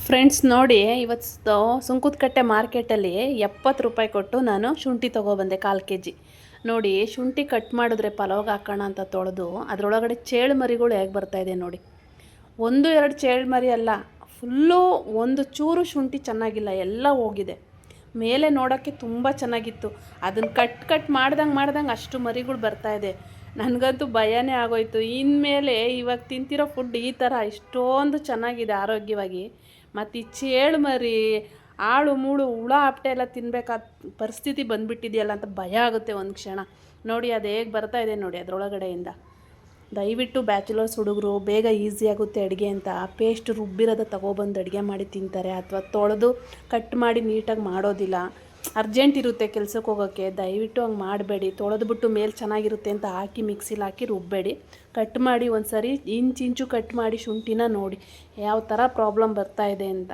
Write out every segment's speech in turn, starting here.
Friends ನೋಡಿ, ಇವತ್ತು ಸುಂಕದಕಟ್ಟೆ ಮಾರ್ಕೆಟಲ್ಲಿ 70 ರೂಪಾಯಿ ಕೊಟ್ಟು ನಾನು ಶುಂಠಿ ತೊಗೊಬಂದೆ 1/4 kg. ನೋಡಿ, ಶುಂಠಿ ಕಟ್ ಮಾಡಿದ್ರೆ ಪಲಾವ್ಗೆ ಹಾಕೋಣ ಅಂತ ತೊಳೆದು ಅದರೊಳಗಡೆ ಚೇಳು ಮರಿಗಳು ಹೇಗೆ ಬರ್ತಾಯಿದೆ ನೋಡಿ. 1-2 ಚೇಳು ಮರಿ ಅಲ್ಲ, ಫುಲ್ಲು ಒಂದು ಚೂರು ಶುಂಠಿ ಚೆನ್ನಾಗಿಲ್ಲ, ಎಲ್ಲ ಹೋಗಿದೆ. ಮೇಲೆ ನೋಡೋಕ್ಕೆ ತುಂಬ ಚೆನ್ನಾಗಿತ್ತು, ಅದನ್ನು ಕಟ್ ಮಾಡ್ದಂಗೆ ಅಷ್ಟು ಮರಿಗಳು ಬರ್ತಾಯಿದೆ. ನನಗಂತೂ ಭಯನೇ ಆಗೋಯ್ತು. ಇನ್ಮೇಲೆ ಇವಾಗ ತಿಂತಿರೋ ಫುಡ್ ಈ ಥರ ಇಷ್ಟೊಂದು ಚೆನ್ನಾಗಿದೆ ಆರೋಗ್ಯವಾಗಿ, ಮತ್ತು ಈ ಚೇಳು ಮರಿ ಆಳು ಮೂಳು ಹುಳ ಆಪ್ಟೆ ಎಲ್ಲ ತಿನ್ನಬೇಕಾದ ಪರಿಸ್ಥಿತಿ ಬಂದುಬಿಟ್ಟಿದೆಯಲ್ಲ ಅಂತ ಭಯ ಆಗುತ್ತೆ ಒಂದು ಕ್ಷಣ. ನೋಡಿ ಅದು ಹೇಗೆ ಬರ್ತಾಯಿದೆ ನೋಡಿ ಅದರೊಳಗಡೆಯಿಂದ. ದಯವಿಟ್ಟು ಬ್ಯಾಚುಲರ್ಸ್ ಹುಡುಗರು ಬೇಗ ಈಸಿ ಆಗುತ್ತೆ ಅಡುಗೆ ಅಂತ ಪೇಸ್ಟ್ ರುಬ್ಬಿರೋದ ತೊಗೊಬಂದು ಅಡುಗೆ ಮಾಡಿ ತಿಂತಾರೆ, ಅಥವಾ ತೊಳೆದು ಕಟ್ ಮಾಡಿ ನೀಟಾಗಿ ಮಾಡೋದಿಲ್ಲ. ಅರ್ಜೆಂಟ್ ಇರುತ್ತೆ ಕೆಲ್ಸಕ್ಕೆ ಹೋಗೋಕ್ಕೆ, ದಯವಿಟ್ಟು ಹಂಗೆ ಮಾಡಬೇಡಿ. ತೊಳೆದ್ಬಿಟ್ಟು ಮೇಲೆ ಚೆನ್ನಾಗಿರುತ್ತೆ ಅಂತ ಹಾಕಿ ಮಿಕ್ಸಿಲಿ ಹಾಕಿ ರುಬ್ಬಬೇಡಿ. ಕಟ್ ಮಾಡಿ ಒಂದು ಸರಿ ಇಂಚು ಕಟ್ ಮಾಡಿ ಶುಂಠಿನ ನೋಡಿ ಯಾವ ಥರ ಪ್ರಾಬ್ಲಮ್ ಬರ್ತಾಯಿದೆ ಅಂತ.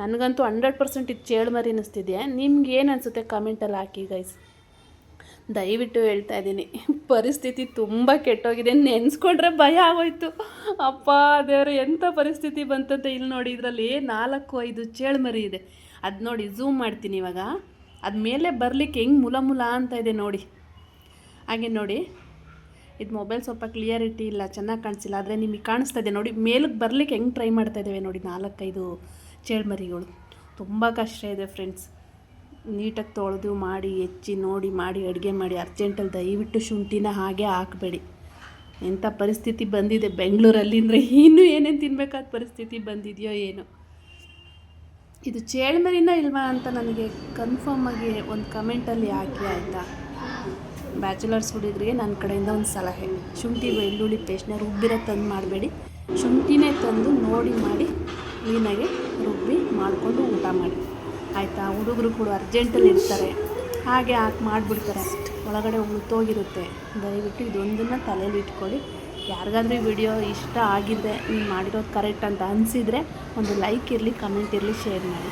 ನನಗಂತೂ 100% ಇದು ಚೇಳು ಮರಿ ಅನ್ನಿಸ್ತಿದೆ. ನಿಮ್ಗೆ ಏನು ಅನಿಸುತ್ತೆ ಕಮೆಂಟಲ್ಲಿ ಹಾಕಿ ಗೈಸ್. ದಯವಿಟ್ಟು ಹೇಳ್ತಾ ಇದ್ದೀನಿ, ಪರಿಸ್ಥಿತಿ ತುಂಬ ಕೆಟ್ಟೋಗಿದೆ. ನೆನೆಸ್ಕೊಂಡ್ರೆ ಭಯ ಆಗೋಯ್ತು. ಅಪ್ಪ ದೇವರು, ಎಂಥ ಪರಿಸ್ಥಿತಿ ಬಂತಂತ. ಇಲ್ಲಿ ನೋಡಿ, ಇದರಲ್ಲಿ 4-5 ಚೇಳು ಮರಿ ಇದೆ. ಅದು ನೋಡಿ, ಝೂಮ್ ಮಾಡ್ತೀನಿ ಇವಾಗ. ಅದು ಮೇಲೆ ಬರಲಿಕ್ಕೆ ಹೆಂಗೆ ಮುಲ ಅಂತ ಇದೆ ನೋಡಿ. ಹಾಗೆ ನೋಡಿ, ಇದು ಮೊಬೈಲ್ ಸ್ವಲ್ಪ ಕ್ಲಿಯರಿಟಿ ಇಲ್ಲ, ಚೆನ್ನಾಗಿ ಕಾಣಿಸಿಲ್ಲ, ಆದರೆ ನಿಮಗೆ ಕಾಣಿಸ್ತಾ ಇದೆ ನೋಡಿ. ಮೇಲಕ್ಕೆ ಬರಲಿಕ್ಕೆ ಹೆಂಗೆ ಟ್ರೈ ಮಾಡ್ತಾಯಿದ್ದೇವೆ ನೋಡಿ 4-5 ಚೇಳು ಮರಿಗಳು. ತುಂಬ ಕಷ್ಟ ಇದೆ ಫ್ರೆಂಡ್ಸ್. ನೀಟಾಗಿ ತೊಳೆದು ಮಾಡಿ ಹೆಚ್ಚಿ ನೋಡಿ ಮಾಡಿ ಅಡುಗೆ ಮಾಡಿ. ಅರ್ಜೆಂಟಲ್ಲಿ ದಯವಿಟ್ಟು ಶುಂಠಿನ ಹಾಗೆ ಹಾಕಬೇಡಿ. ಎಂಥ ಪರಿಸ್ಥಿತಿ ಬಂದಿದೆ ಬೆಂಗಳೂರಲ್ಲಿ ಅಂದರೆ, ಇನ್ನೂ ಏನೇನು ತಿನ್ನಬೇಕಾದ ಪರಿಸ್ಥಿತಿ ಬಂದಿದೆಯೋ ಏನೋ. ಇದು ಚೇಳು ಮರಿನ ಇಲ್ವಾ ಅಂತ ನನಗೆ ಕನ್ಫರ್ಮಾಗಿ ಒಂದು ಕಮೆಂಟಲ್ಲಿ ಹಾಕಿ ಆಯಿತಾ. ಬ್ಯಾಚುಲರ್ಸ್ ಹುಡುಗರಿಗೆ ನನ್ನ ಕಡೆಯಿಂದ ಒಂದು ಸಲಹೆ, ಶುಂಠಿ ಬೆಳ್ಳುಳ್ಳಿ ಪೇಸ್ಟ್ನ ರುಬ್ಬಿರೋ ತಂದು ಮಾಡಬೇಡಿ. ಶುಂಠಿನೇ ತಂದು ನೋಡಿ ಮಾಡಿ ಕ್ಲೀನಾಗಿ ರುಬ್ಬಿ ಮಾಡಿಕೊಂಡು ಊಟ ಮಾಡಿ ಆಯಿತಾ. ಹುಡುಗರು ಕೂಡ ಅರ್ಜೆಂಟಲ್ಲಿ ಇರ್ತಾರೆ, ಹಾಗೆ ಹಾಕಿ ಮಾಡಿಬಿಡ್ತಾರೆ, ಒಳಗಡೆ ಉಳಿತೋಗಿರುತ್ತೆ. ದಯವಿಟ್ಟು ಇದೊಂದನ್ನು ತಲೆಯಲ್ಲಿ ಇಟ್ಕೊಳ್ಳಿ. ಯಾರಿಗಾದ್ರೂ ಈ ವಿಡಿಯೋ ಇಷ್ಟ ಆಗಿದ್ದರೆ, ನೀವು ಮಾಡಿರೋದು ಕರೆಕ್ಟ್ ಅಂತ ಅನಿಸಿದರೆ ಒಂದು ಲೈಕ್ ಇರಲಿ, ಕಮೆಂಟ್ ಇರಲಿ, ಶೇರ್ ಮಾಡಿ.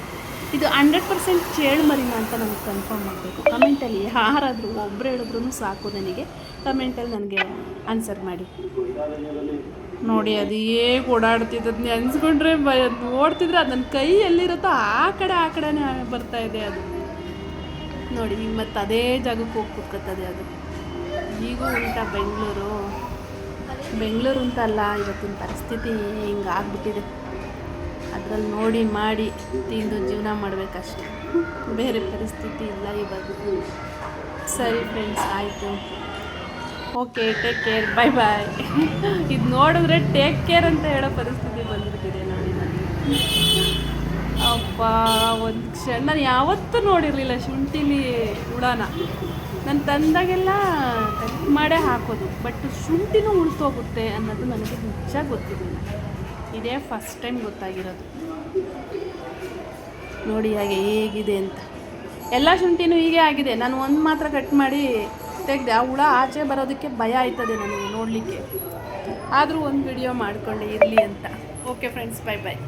ಇದು 100% ಚೇಳು ಮರಿನಾ ಅಂತ ನನಗೆ ಕನ್ಫರ್ಮ್ ಮಾಡಬೇಕು. ಕಮೆಂಟಲ್ಲಿ ಯಾರಾದರೂ ಒಬ್ಬರು ಹೇಳಿದ್ರೂ ಸಾಕು ನನಗೆ. ಕಮೆಂಟಲ್ಲಿ ನನಗೆ ಆನ್ಸರ್ ಮಾಡಿ. ನೋಡಿ ಅದು ಹೇಗೆ ಓಡಾಡ್ತಿದ್ದದ್ದು ನೆನೆಸ್ಕೊಂಡ್ರೆ ಭಯ. ನೋಡ್ತಿದ್ರೆ ಅದು ನನ್ನ ಕೈ ಎಲ್ಲಿರುತ್ತೋ ಆ ಕಡೆನೇ ಬರ್ತಾಯಿದೆ ಅದು ನೋಡಿ. ಈಗ ಮತ್ತು ಅದೇ ಜಾಗಕ್ಕೆ ಹೋಗಿ ಕೂತ್ಕೊತದೆ ಅದು. ಈಗೂ ಉಂಟಾ ಬೆಂಗಳೂರು ಅಂತ ಅಲ್ಲ, ಇವತ್ತಿನ ಪರಿಸ್ಥಿತಿ ಹಿಂಗೆ ಆಗ್ಬಿಟ್ಟಿದೆ. ಅದರಲ್ಲಿ ನೋಡಿ ಮಾಡಿ ತಿಂದು ಜೀವನ ಮಾಡಬೇಕಷ್ಟೆ, ಬೇರೆ ಪರಿಸ್ಥಿತಿ ಇಲ್ಲ ಇವಾಗ. ಸರಿ ಫ್ರೆಂಡ್ಸ್, ಆಯಿತು, ಓಕೆ, ಟೇಕ್ ಕೇರ್, ಬಾಯ್. ಇದು ನೋಡಿದ್ರೆ ಟೇಕ್ ಕೇರ್ ಅಂತ ಹೇಳೋ ಪರಿಸ್ಥಿತಿ ಬಂದುಬಿಟ್ಟಿದೆ ನೋಡಿ ನನಗೆ. ಅಪ್ಪ, ಒಂದು ಕ್ಷಣ ನಾನು ಯಾವತ್ತೂ ನೋಡಿರಲಿಲ್ಲ ಶುಂಠಿಲಿ ಹುಳನ. ನಾನು ತಂದಾಗೆಲ್ಲ ಕಟ್ ಮಾಡೇ ಹಾಕೋದು, ಬಟ್ ಶುಂಠಿನೂ ಉಳಿತೋಗುತ್ತೆ ಅನ್ನೋದು ನನಗೆ ನಿಜ ಗೊತ್ತಿರಲಿಲ್ಲ. ಇದೇ ಫಸ್ಟ್ ಟೈಮ್ ಗೊತ್ತಾಗಿರೋದು ನೋಡಿ ಹಾಗೆ ಹೇಗಿದೆ ಅಂತ. ಎಲ್ಲ ಶುಂಠಿನೂ ಹೀಗೆ ಆಗಿದೆ. ನಾನು ಒಂದು ಮಾತ್ರ ಕಟ್ ಮಾಡಿ ತೆಗೆದೆ, ಆ ಹುಳ ಆಚೆ ಬರೋದಕ್ಕೆ ಭಯ ಆಯ್ತದೆ ನನಗೆ ನೋಡಲಿಕ್ಕೆ. ಆದರೂ ಒಂದು ವಿಡಿಯೋ ಮಾಡಿಕೊಂಡೆ ಇರಲಿ ಅಂತ. ಓಕೆ ಫ್ರೆಂಡ್ಸ್, ಬಾಯ್.